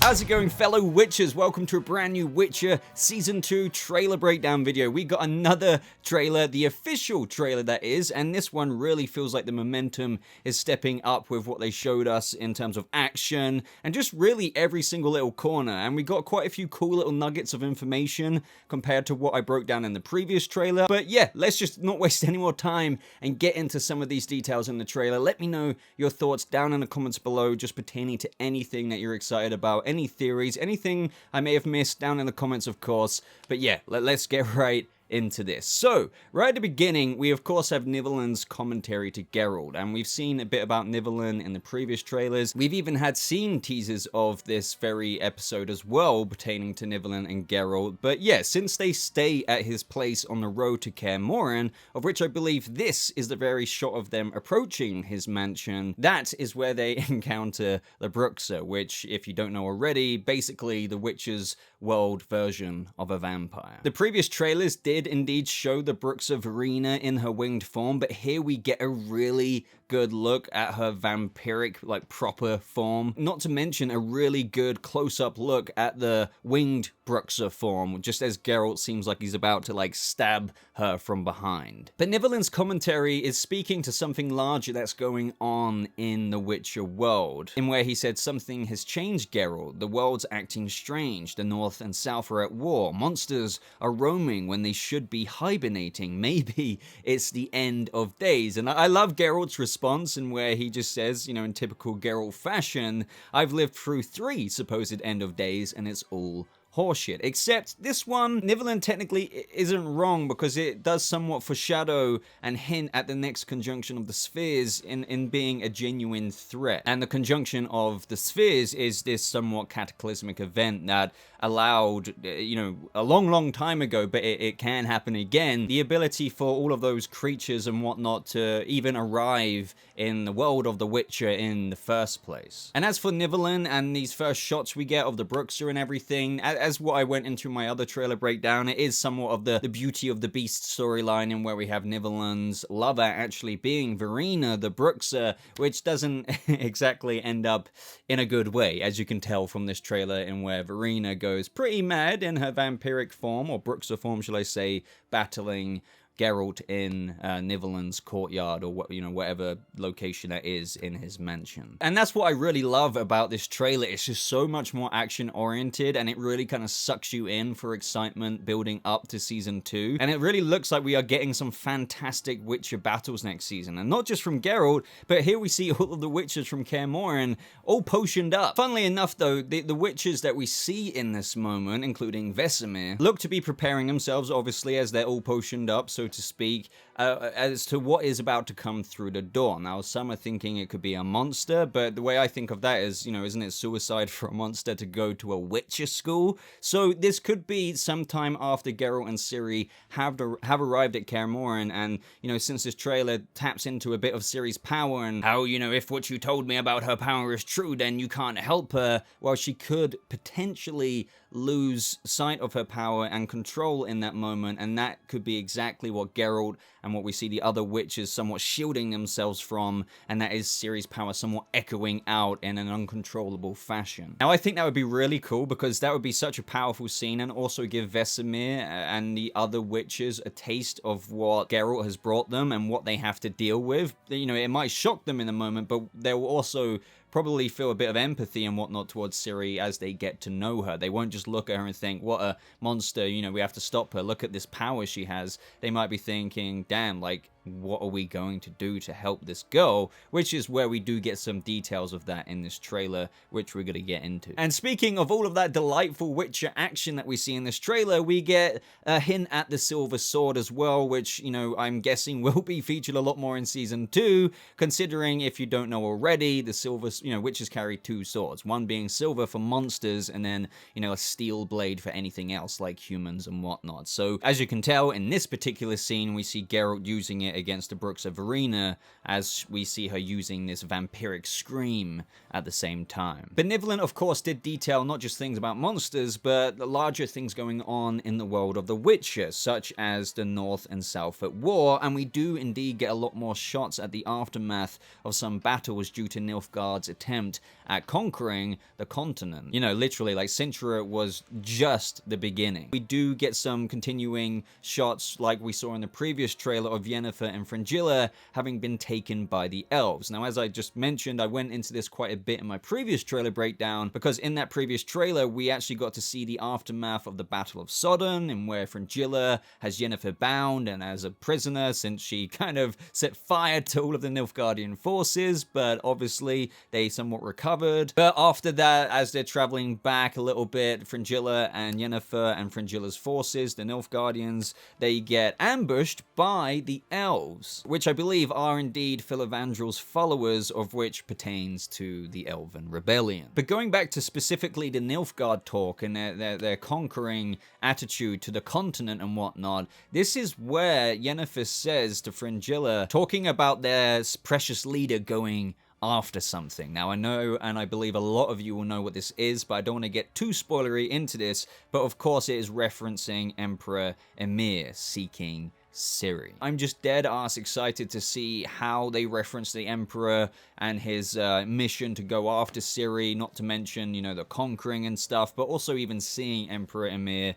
How's it going, fellow Witchers? Welcome to a brand new Witcher Season 2 trailer breakdown video. We got another trailer, the official trailer that is, and this one really feels like the momentum is stepping up with what they showed us in terms of action and just really every single little corner. And we got quite a few cool little nuggets of information compared to what I broke down in the previous trailer. But yeah, let's just not waste any more time and get into some of these details in the trailer. Let me know your thoughts down in the comments below, just pertaining to anything that you're excited about, any theories, anything I may have missed down in the comments, of course. But yeah, let's get right into this. So, right at the beginning, we of course have Nivelun's commentary to Geralt, and we've seen a bit about Nivelun in the previous trailers. We've even had scene teasers of this very episode as well, pertaining to Nivelun and Geralt. But yeah, since they stay at his place on the road to Kaer Morhen, of which I believe this is the very shot of them approaching his mansion, that is where they encounter the Bruxa, which, if you don't know already, basically the Witcher's world version of a vampire. The previous trailers did indeed show the Bruxa Verena in her winged form, but here we get a really good look at her vampiric, like, proper form. Not to mention a really good close-up look at the winged Bruxa form, just as Geralt seems like he's about to, like, stab her from behind. But Nivelun's commentary is speaking to something larger that's going on in the Witcher world, in where he said something has changed, Geralt. The world's acting strange. The North and South are at war. Monsters are roaming when they should be hibernating. Maybe it's the end of days. And I love Geralt's response, in where he just says, you know, in typical Geralt fashion, I've lived through 3 supposed end of days and it's all horseshit. Except this one, Nivelun technically isn't wrong, because it does somewhat foreshadow and hint at the next conjunction of the spheres in being a genuine threat. And the conjunction of the spheres is this somewhat cataclysmic event that allowed, you know, a long time ago, but it can happen again, the ability for all of those creatures and whatnot to even arrive in the world of the Witcher in the first place. And as for Nivelun and these first shots we get of the Bruxa and everything, as what I went into my other trailer breakdown, it is somewhat of the Beauty of the Beast storyline, in where we have Nivelun's lover actually being Verena, the Bruxa, which doesn't exactly end up in a good way, as you can tell from this trailer, in where Verena goes pretty mad in her vampiric form, or Bruxa form, shall I say, battling Geralt in Nivelun's courtyard, or what, you know, whatever location that is in his mansion. And that's what I really love about this trailer. It's just so much more action oriented, and it really kind of sucks you in for excitement building up to season 2. And it really looks like we are getting some fantastic Witcher battles next season, and not just from Geralt, but here we see all of the Witchers from Kaer Morhen all potioned up. Funnily enough though, the Witchers that we see in this moment, including Vesemir, look to be preparing themselves, obviously, as they're all potioned up, so to speak, as to what is about to come through the door. Now, some are thinking it could be a monster, but the way I think of that is, you know, isn't it suicide for a monster to go to a Witcher school? So this could be sometime after Geralt and Ciri have arrived at Kaer Morhen, and, you know, since this trailer taps into a bit of Ciri's power and how, you know, if what you told me about her power is true, then you can't help her, well, she could potentially lose sight of her power and control in that moment, and that could be exactly what Geralt and what we see the other witches somewhat shielding themselves from, and that is Ciri's power somewhat echoing out in an uncontrollable fashion. Now, I think that would be really cool, because that would be such a powerful scene, and also give Vesemir and the other witches a taste of what Geralt has brought them and what they have to deal with. You know, it might shock them in the moment, but they will also probably feel a bit of empathy and whatnot towards Ciri as they get to know her. They won't just look at her and think, what a monster, you know, we have to stop her, look at this power she has. They might be thinking, damn, like, what are we going to do to help this girl? Which is where we do get some details of that in this trailer, which we're going to get into. And speaking of all of that delightful Witcher action that we see in this trailer, we get a hint at the Silver Sword as well, which, you know, I'm guessing will be featured a lot more in season 2, considering, if you don't know already, the silver, you know, witches carry 2 swords, one being silver for monsters, and then, you know, a steel blade for anything else like humans and whatnot. So as you can tell, in this particular scene, we see Geralt using it against the Bruxa Verena, as we see her using this vampiric scream at the same time. But Nivelun, of course, did detail not just things about monsters, but the larger things going on in the world of the Witcher, such as the North and South at war, and we do indeed get a lot more shots at the aftermath of some battles due to Nilfgaard's attempt at conquering the continent. You know, literally, like, Cintra was just the beginning. We do get some continuing shots like we saw in the previous trailer of Yennefer and Fringilla having been taken by the elves. Now, as I just mentioned, I went into this quite a bit in my previous trailer breakdown, because in that previous trailer, we actually got to see the aftermath of the Battle of Sodden, and where Fringilla has Yennefer bound and as a prisoner, since she kind of set fire to all of the Nilfgaardian forces, but obviously they somewhat recovered. But after that, as they're traveling back a little bit, Fringilla and Yennefer and Fringilla's forces, the Nilfgaardians, they get ambushed by the elves, which I believe are indeed Filavandrel's followers, of which pertains to the Elven Rebellion. But going back to specifically the Nilfgaard talk and their conquering attitude to the continent and whatnot, this is where Yennefer says to Fringilla, talking about their precious leader going after something. Now, I know, and I believe a lot of you will know what this is, but I don't want to get too spoilery into this, but of course it is referencing Emperor Emhyr seeking Ciri. I'm just dead ass excited to see how they reference the Emperor and his mission to go after Ciri, not to mention, you know, the conquering and stuff, but also even seeing Emperor Emhyr,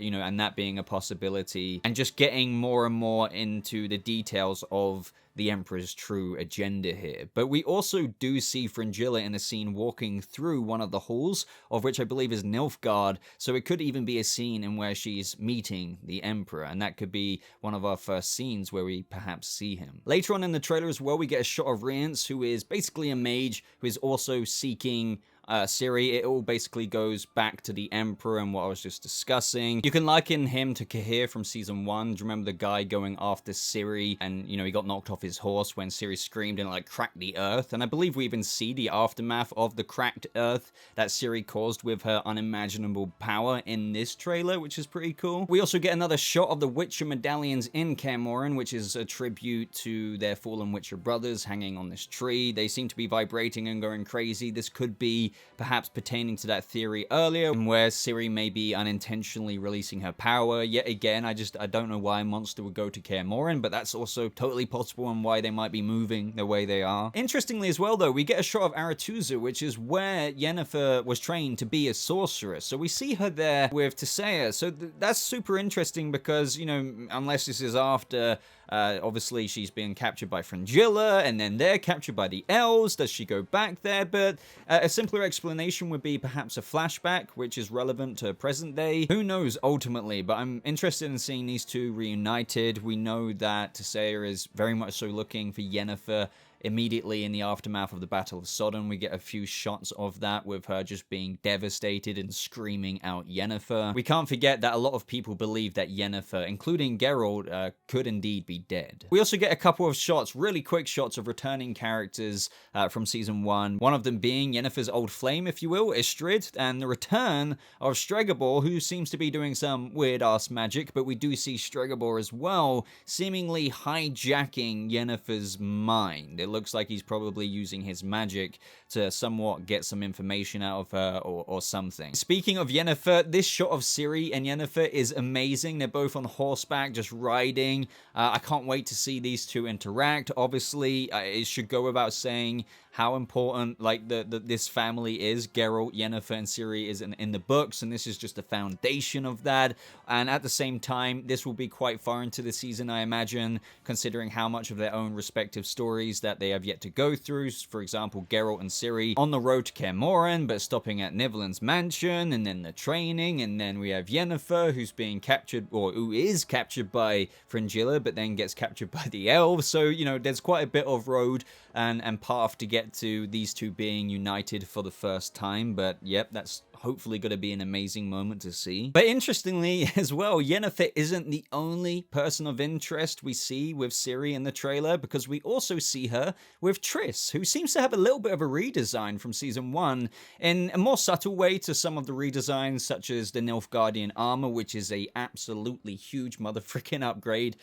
you know, and that being a possibility, and just getting more and more into the details of the Emperor's true agenda here. But we also do see Fringilla in a scene walking through one of the halls, of which I believe is Nilfgaard, so it could even be a scene in where she's meeting the Emperor, and that could be one of our first scenes where we perhaps see him. Later on in the trailer as well, we get a shot of Rience, who is basically a mage who is also seeking Ciri. It all basically goes back to the Emperor and what I was just discussing. You can liken him to Cahir from Season 1. Do you remember the guy going after Ciri and, you know, he got knocked off his horse when Ciri screamed and, like, cracked the earth? And I believe we even see the aftermath of the cracked earth that Ciri caused with her unimaginable power in this trailer, which is pretty cool. We also get another shot of the Witcher medallions in Kaer Morhen, which is a tribute to their fallen Witcher brothers hanging on this tree. They seem to be vibrating and going crazy. This could be perhaps pertaining to that theory earlier, where Ciri may be unintentionally releasing her power. Yet again, I don't know why a monster would go to Kaer Morhen, but that's also totally possible and why they might be moving the way they are. Interestingly as well, though, we get a shot of Aratuza, which is where Yennefer was trained to be a sorceress. So we see her there with Tissaia. So that's super interesting because, you know, unless this is after obviously she's being captured by Fringilla, and then they're captured by the elves. Does she go back there? But a simpler explanation would be perhaps a flashback, which is relevant to present day. Who knows ultimately, but I'm interested in seeing these two reunited. We know that Tissaia is very much so looking for Yennefer. Immediately in the aftermath of the Battle of Sodden, we get a few shots of that with her just being devastated and screaming out Yennefer. We can't forget that a lot of people believe that Yennefer, including Geralt, could indeed be dead. We also get a couple of shots, really quick shots of returning characters from Season 1. One of them being Yennefer's old flame, if you will, Istrid, and the return of Stregobor, who seems to be doing some weird-ass magic, but we do see Stregobor as well, seemingly hijacking Yennefer's mind. It looks like he's probably using his magic to somewhat get some information out of her or something. Speaking of Yennefer, this shot of Ciri and Yennefer is amazing. They're both on horseback, just riding. I can't wait to see these two interact. Obviously, it should go without saying how important like this family is. Geralt, Yennefer, and Ciri is in the books, and this is just the foundation of that. And at the same time, this will be quite far into the season, I imagine, considering how much of their own respective stories that they have yet to go through. For example, Geralt and Ciri on the road to Kaer Morhen, but stopping at Nivelun's mansion, and then the training, and then we have Yennefer, who's being captured, or who is captured by Fringilla, but then gets captured by the elves. So, you know, there's quite a bit of road and path to get to these two being united for the first time. But yep, that's hopefully going to be an amazing moment to see. But interestingly as well, Yennefer isn't the only person of interest we see with Ciri in the trailer, because we also see her with Triss, who seems to have a little bit of a redesign from Season 1 in a more subtle way to some of the redesigns, such as the Nilfgaardian armor, which is a absolutely huge motherfrickin' upgrade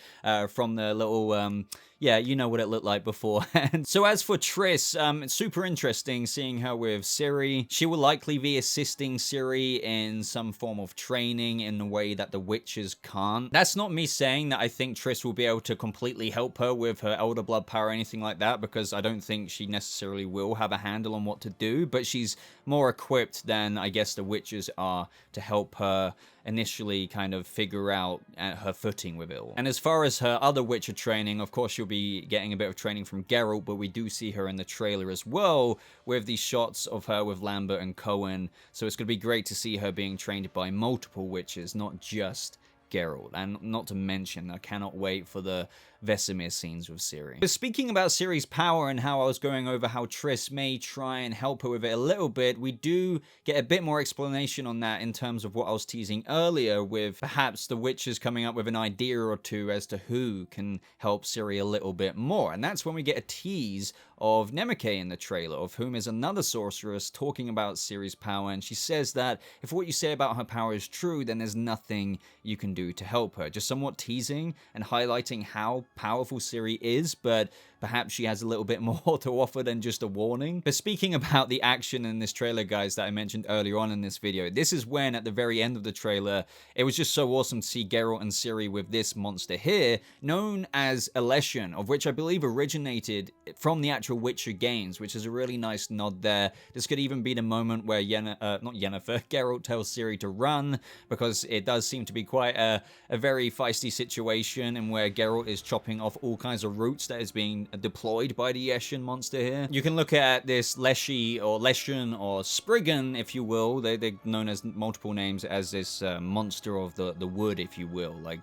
from the little yeah, you know what it looked like beforehand. So as for Triss, it's super interesting seeing her with Ciri. She will likely be assisting holding Ciri in some form of training in a way that the witches can't. That's not me saying that I think Triss will be able to completely help her with her elder blood power or anything like that, because I don't think she necessarily will have a handle on what to do, but she's more equipped than I guess the witches are to help her initially kind of figure out her footing with it all. And as far as her other Witcher training, of course she'll be getting a bit of training from Geralt, but we do see her in the trailer as well with these shots of her with Lambert and Coen, so it's going to be great to see her being trained by multiple witches, not just Geralt. And not to mention, I cannot wait for the Vesemir scenes with Ciri. But speaking about Ciri's power and how I was going over how Triss may try and help her with it a little bit, we do get a bit more explanation on that in terms of what I was teasing earlier, with perhaps the witches coming up with an idea or two as to who can help Ciri a little bit more. And that's when we get a tease of Nemmeke in the trailer, of whom is another sorceress talking about Ciri's power, and she says that if what you say about her power is true, then there's nothing you can do to help her. Just somewhat teasing and highlighting how powerful Ciri is, but perhaps she has a little bit more to offer than just a warning. But speaking about the action in this trailer, guys, that I mentioned earlier on in this video, this is when at the very end of the trailer, it was just so awesome to see Geralt and Ciri with this monster here, known as Eleshen, of which I believe originated from the actual Witcher games, which is a really nice nod there. This could even be the moment where Geralt tells Ciri to run, because it does seem to be quite a very feisty situation, and where Geralt is chopping off all kinds of roots that is being deployed by the Eshin monster here. You can look at this Leshy or Leshen or Spriggan, if you will. They're known as multiple names as this monster of the wood, if you will. Like,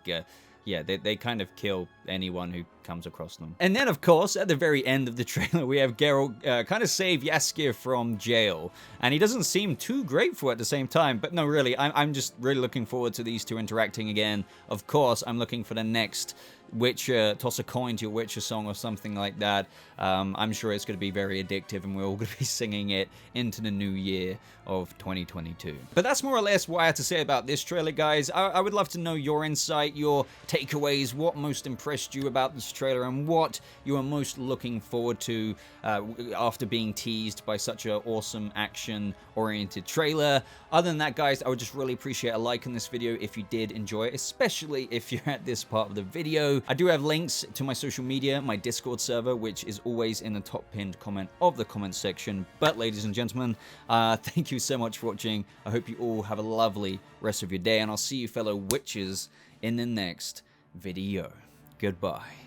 yeah, they kind of kill anyone who comes across them. And then, of course, at the very end of the trailer, we have Geralt kind of save Jaskier from jail. And he doesn't seem too grateful at the same time. But no, really, I'm just really looking forward to these two interacting again. Of course, I'm looking for the next Witcher, toss a coin to your Witcher song or something like that. I'm sure it's going to be very addictive, and we're all going to be singing it into the new year of 2022. But that's more or less what I had to say about this trailer, guys. I would love to know your insight, your takeaways, what most impressed you about this trailer, and what you are most looking forward to after being teased by such an awesome action-oriented trailer. Other than that, guys, I would just really appreciate a like on this video if you did enjoy it, especially if you're at this part of the video. I do have links to my social media, my Discord server, which is always in the top pinned comment of the comment section. But ladies and gentlemen, thank you so much for watching. I hope you all have a lovely rest of your day, and I'll see you fellow witches in the next video. Goodbye.